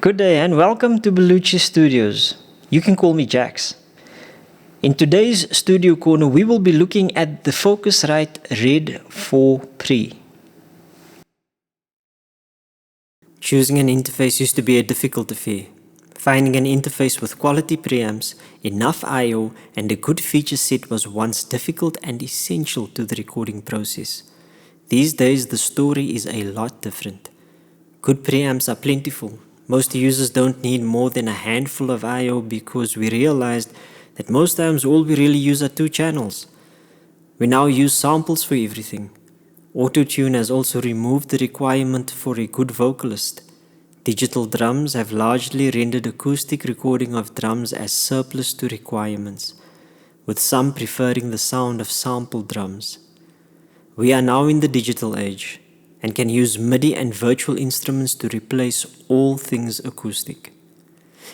Good day and welcome to Bellucci-studioz. You can call me Jax. In today's studio corner, we will be looking at the Focusrite Red 4 Pre. Choosing an interface used to be a difficult affair. Finding an interface with quality preamps, enough I/O, and a good feature set was once difficult and essential to the recording process. These days, the story is a lot different. Good preamps are plentiful. Most users don't need more than a handful of I/O because we realized that most times all we really use are two channels. We now use samples for everything. Auto-tune has also removed the requirement for a good vocalist. Digital drums have largely rendered acoustic recording of drums as surplus to requirements, with some preferring the sound of sample drums. We are now in the digital age and can use MIDI and virtual instruments to replace all things acoustic.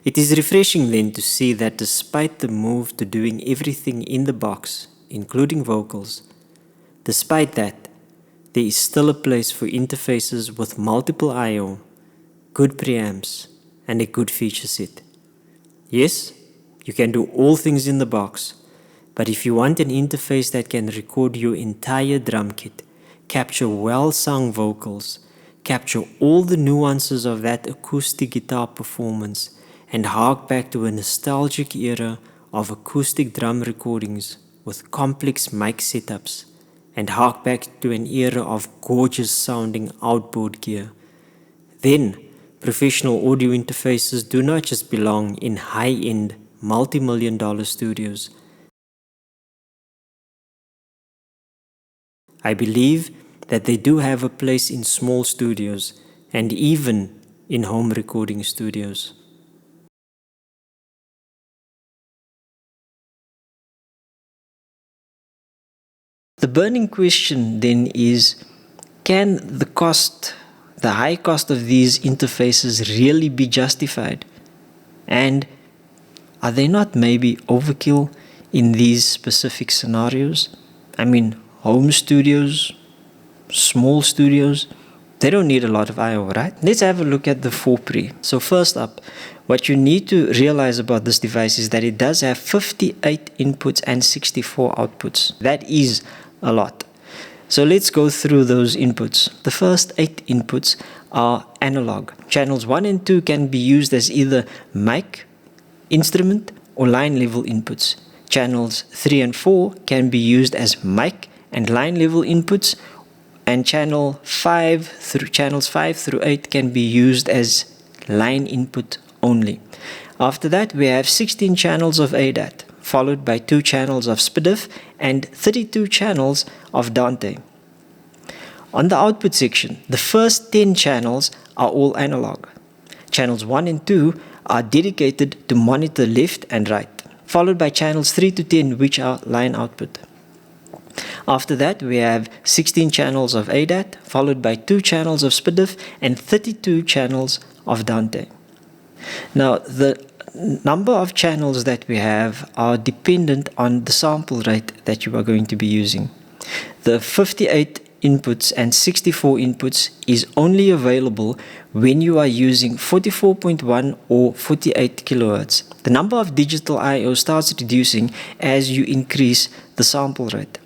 It is refreshing then to see that despite the move to doing everything in the box, including vocals, despite that, there is still a place for interfaces with multiple I/O, good preamps, and a good feature set. Yes, you can do all things in the box, but if you want an interface that can record your entire drum kit, capture well-sung vocals, capture all the nuances of that acoustic guitar performance, and hark back to a nostalgic era of acoustic drum recordings with complex mic setups, and hark back to an era of gorgeous-sounding outboard gear, then professional audio interfaces do not just belong in high-end, multi-million-dollar studios. I believe that they do have a place in small studios and even in home recording studios. The burning question then is, can the high cost of these interfaces really be justified? And are they not maybe overkill in these specific scenarios? I mean, home studios, small studios, they don't need a lot of I/O, right? Let's have a look at the 4 Pre. So first up, what you need to realize about this device is that it does have 58 inputs and 64 outputs. That is a lot. So let's go through those inputs. The first 8 inputs are analog. Channels 1 and 2 can be used as either mic, instrument, or line level inputs. Channels 3 and 4 can be used as mic and line level inputs, and channels 5 through 8 can be used as line input only. After that, we have 16 channels of ADAT, followed by 2 channels of SPDIF and 32 channels of Dante. On the output section, the first 10 channels are all analog. Channels 1 and 2 are dedicated to monitor left and right, followed by channels 3 to 10, which are line output. After that, we have 16 channels of ADAT, followed by 2 channels of SPDIF and 32 channels of Dante. Now, the number of channels that we have are dependent on the sample rate that you are going to be using. The 58 inputs and 64 inputs is only available when you are using 44.1 or 48 kilohertz. The number of digital I/O starts reducing as you increase the sample rate.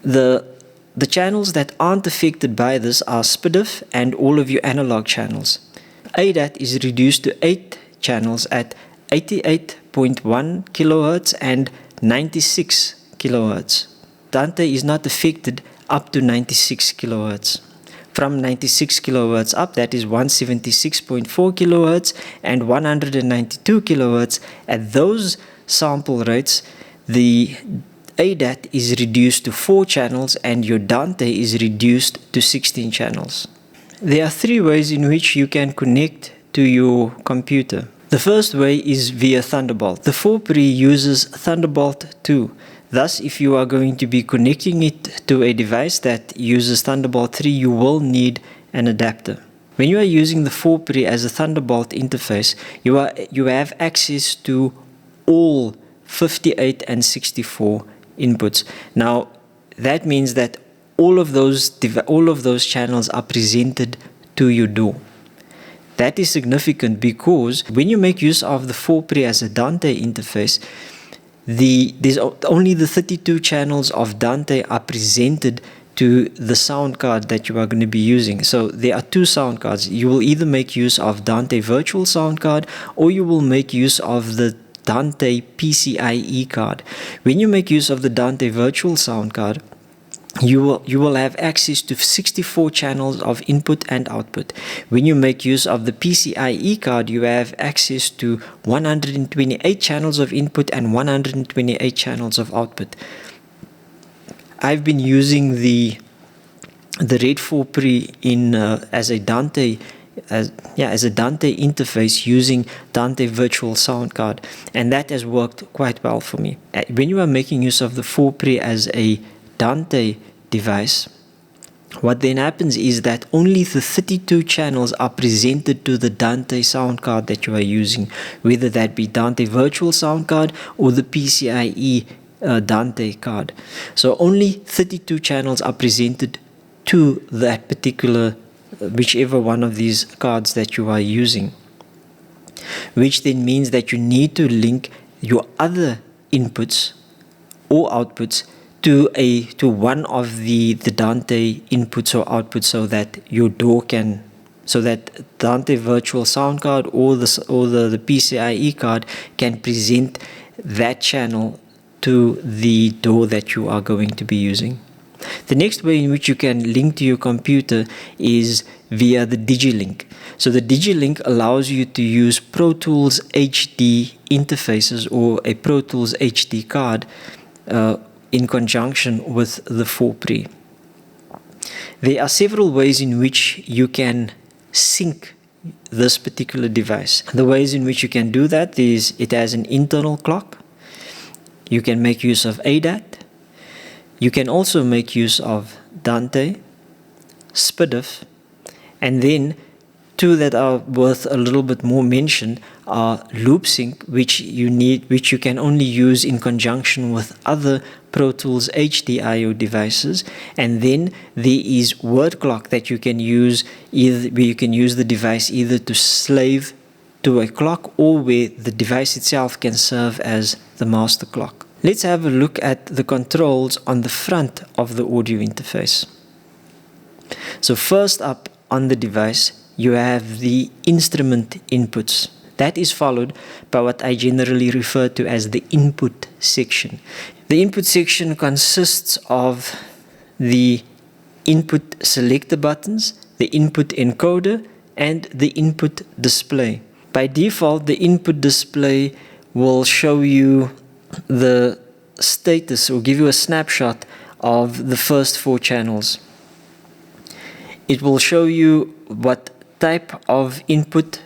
The channels that aren't affected by this are SPDIF and all of your analog channels. ADAT is reduced to 8 channels at 88.1 kilohertz and 96 kilohertz. Dante is not affected up to 96 kilohertz. From 96 kilohertz up, that is 176.4 kilohertz and 192 kilohertz. At those sample rates, the ADAT is reduced to 4 channels and your Dante is reduced to 16 channels. There are 3 ways in which you can connect to your computer. The first way is via Thunderbolt. The 4 Pre uses Thunderbolt 2. Thus, if you are going to be connecting it to a device that uses Thunderbolt 3, you will need an adapter. When you are using the 4 Pre as a Thunderbolt interface, you have access to all 58 and 64 inputs. Now, that means that all of those channels are presented to your DAW. That is significant because when you make use of the 4-pre as a Dante interface, there's only the 32 channels of Dante are presented to the sound card that you are going to be using. So there are two sound cards. You will either make use of Dante virtual sound card, or you will make use of the Dante PCIe card. When you make use of the Dante virtual sound card, you will have access to 64 channels of input and output. When you make use of the PCIe card, you have access to 128 channels of input and 128 channels of output. I've been using the Red 4-pre in as a Dante interface using Dante virtual sound card, and that has worked quite well for me. When you are making use of the 4-pre as a Dante device, what then happens is that only the 32 channels are presented to the Dante sound card that you are using, whether that be Dante virtual sound card or the PCIe Dante card. So only 32 channels are presented to that particular, whichever one of these cards that you are using, which then means that you need to link your other inputs or outputs to one of the Dante inputs or outputs, so that your DAW can, so that Dante virtual sound card or the PCIe card can present that channel to the DAW that you are going to be using. The next way in which you can link to your computer is via the DigiLink. So the DigiLink allows you to use Pro Tools HD interfaces or a Pro Tools HD card in conjunction with the 4-pre. There are several ways in which you can sync this particular device. The ways in which you can do that is it has an internal clock. You can make use of ADAT. You can also make use of Dante, SPDIF, and then two that are worth a little bit more mention are Loop Sync, which you can only use in conjunction with other Pro Tools HDIO devices, and then there is Word Clock that you can use where you can use the device either to slave to a clock or where the device itself can serve as the master clock. Let's have a look at the controls on the front of the audio interface. So first up on the device, you have the instrument inputs. That is followed by what I generally refer to as the input section. The input section consists of the input selector buttons, the input encoder, and the input display. By default, the input display will show you the status or give you a snapshot of the first 4 channels. It will show you what type of input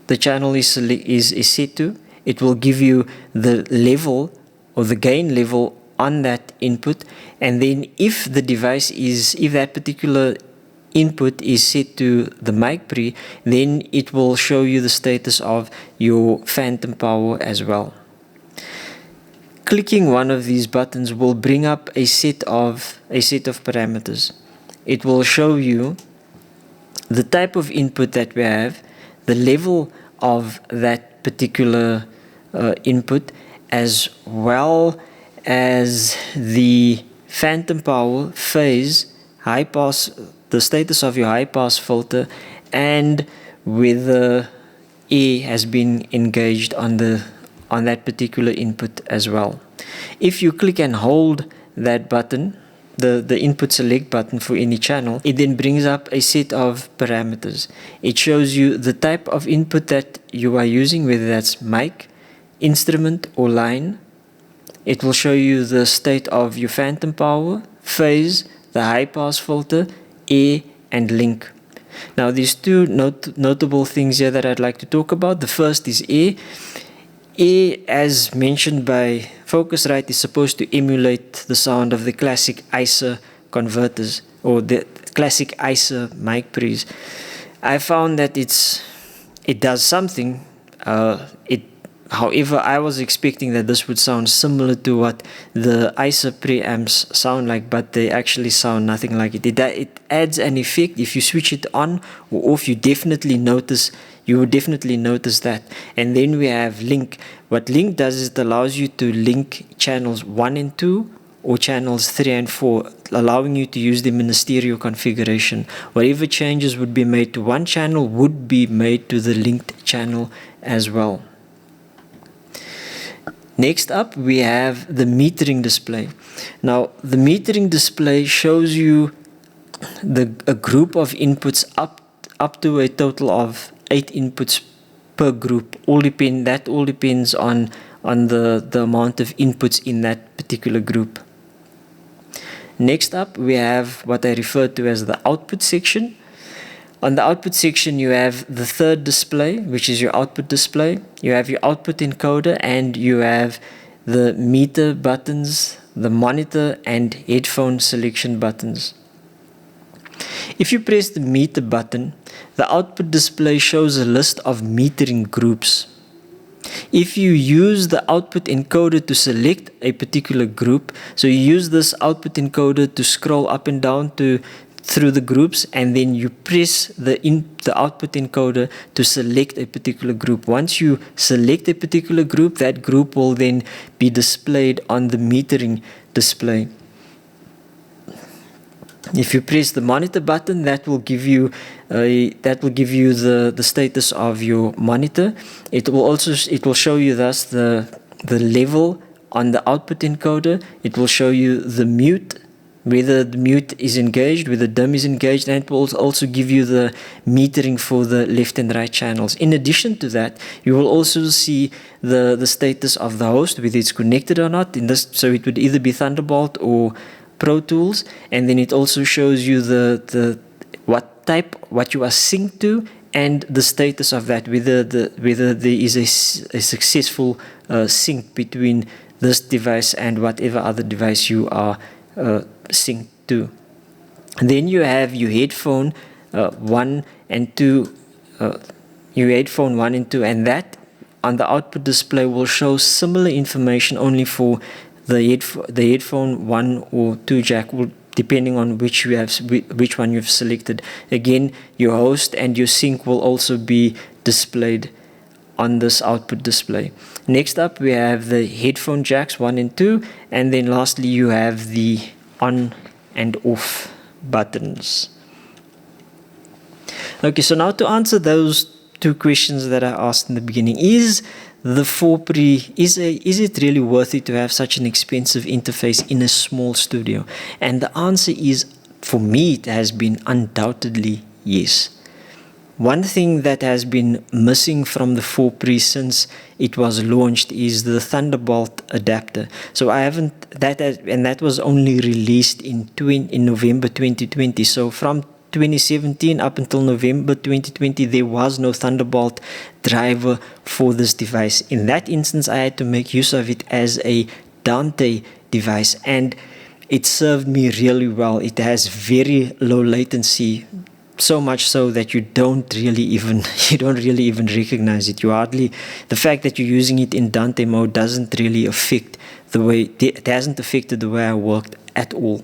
the channel is set to. It will give you the level or the gain level on that input, and then if that particular input is set to the mic pre, then it will show you the status of your phantom power as well. Clicking one of these buttons will bring up a set of parameters. It will show you the type of input that we have, the level of that particular input, as well as the phantom power, phase, high pass, the status of your high pass filter, and whether air has been engaged on that particular input as well. If you click and hold that button, the input select button for any channel, it then brings up a set of parameters. It shows you the type of input that you are using, whether that's mic, instrument, or line. It will show you the state of your phantom power, phase, the high pass filter, air, and link. Now there's two notable things here that I'd like to talk about. The first is air. Air, as mentioned by Focusrite, is supposed to emulate the sound of the classic ISA converters or the classic ISA mic pre's. I found that it does something. It However, I was expecting that this would sound similar to what the ISA preamps sound like, but they actually sound nothing like it. It adds an effect. If you switch it on or off, you would definitely notice that. And then we have link. What link does is it allows you to link channels 1 and 2 or channels 3 and 4, allowing you to use them in a stereo configuration. Whatever changes would be made to one channel would be made to the linked channel as well. Next up, we have the metering display. Now, the metering display shows you a group of inputs up to a total of 8 inputs per group. That all depends on the amount of inputs in that particular group. Next up, we have what I refer to as the output section. On the output section, you have the third display, which is your output display. You have your output encoder, and you have the meter buttons, the monitor, and headphone selection buttons. If you press the meter button, the output display shows a list of metering groups. If you use the output encoder to select a particular group, so you use this output encoder to scroll up and down through the groups, and then you press the output encoder to select a particular group. Once you select a particular group, that group will then be displayed on the metering display. If you press the monitor button, that will give you the status of your monitor. It will show you thus the level on the output encoder. It will show you the mute, whether the mute is engaged, whether DIM is engaged, and it will also give you the metering for the left and right channels. In addition to that, you will also see the status of the host, whether it's connected or not. So it would either be Thunderbolt or Pro Tools, and then it also shows you what you are synced to and the status of that, whether there is a successful sync between this device and whatever other device you are synced to. And then you have your headphone 1 and 2, and that on the output display will show similar information only for the headphone 1 or 2 jack, depending on which one you've selected. Again, your host and your sync will also be displayed on this output display. Next up, we have the headphone jacks 1 and 2, and then lastly you have the on and off buttons. Okay, so now to answer those 2 questions that I asked in the beginning, is the 4Pre, is it really worth it to have such an expensive interface in a small studio? And the answer is, for me, it has been undoubtedly yes. One thing that has been missing from the 4Pre since it was launched is the Thunderbolt adapter. So that was only released in November 2020. So from 2017 up until November 2020, there was no Thunderbolt driver for this device. In that instance, I had to make use of it as a Dante device, and it served me really well. It has very low latency, so much so that you don't really even recognize it. The fact that you're using it in Dante mode doesn't really affect it hasn't affected the way I worked at all.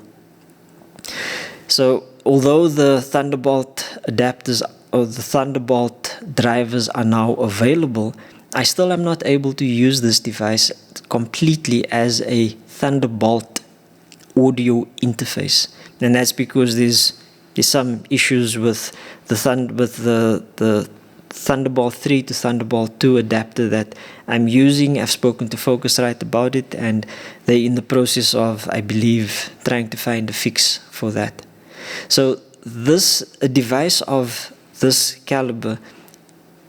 So although the Thunderbolt adapters or the Thunderbolt drivers are now available, I still am not able to use this device completely as a Thunderbolt audio interface, and that's because there's some issues with the Thunderbolt 3 to Thunderbolt 2 adapter that I'm using. I've spoken to Focusrite about it, and they're in the process of, I believe, trying to find a fix for that. So a device of this caliber,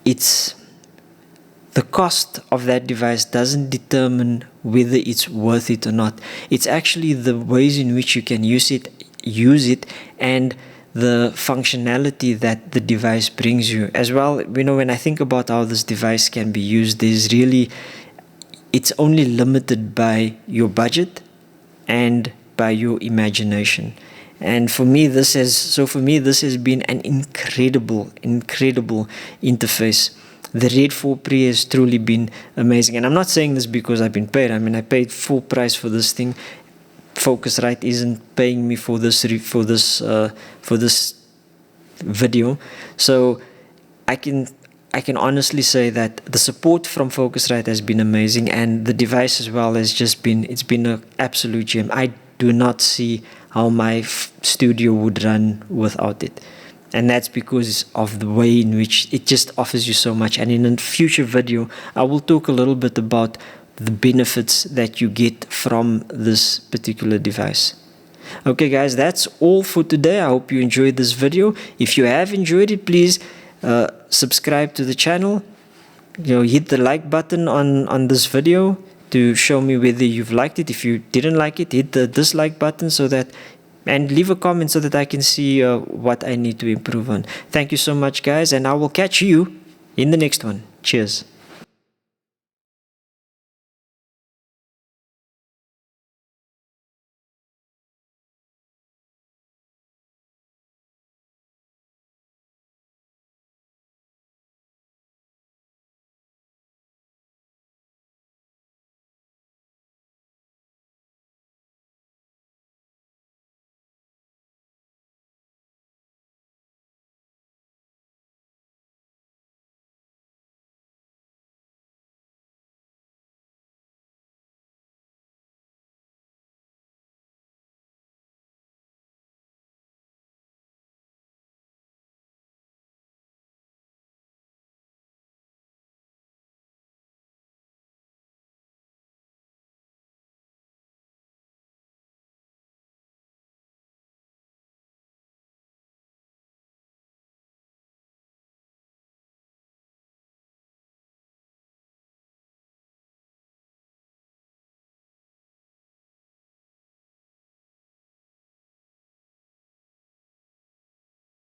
the cost of that device doesn't determine whether it's worth it or not. It's actually the ways in which you can use it, and the functionality that the device brings you as well. When I think about how this device can be used, it's only limited by your budget and by your imagination. And for me, this has been an incredible interface. The Red 4 Pre has truly been amazing. And I'm not saying this because I've been paid. I mean, I paid full price for this thing. Focusrite isn't paying me for this video, so I can honestly say that the support from Focusrite has been amazing, and the device as well has just been, it's been an absolute gem. I do not see how my studio would run without it, and that's because of the way in which it just offers you so much. And in a future video I will talk a little bit about the benefits that you get from this particular device. Okay guys, that's all for today. I hope you enjoyed this video. If you have enjoyed it, please subscribe to the channel. Hit the like button on this video to show me whether you've liked it. If you didn't like it, hit the dislike button and leave a comment so that I can see what I need to improve on. Thank you so much guys, and I will catch you in the next one. Cheers.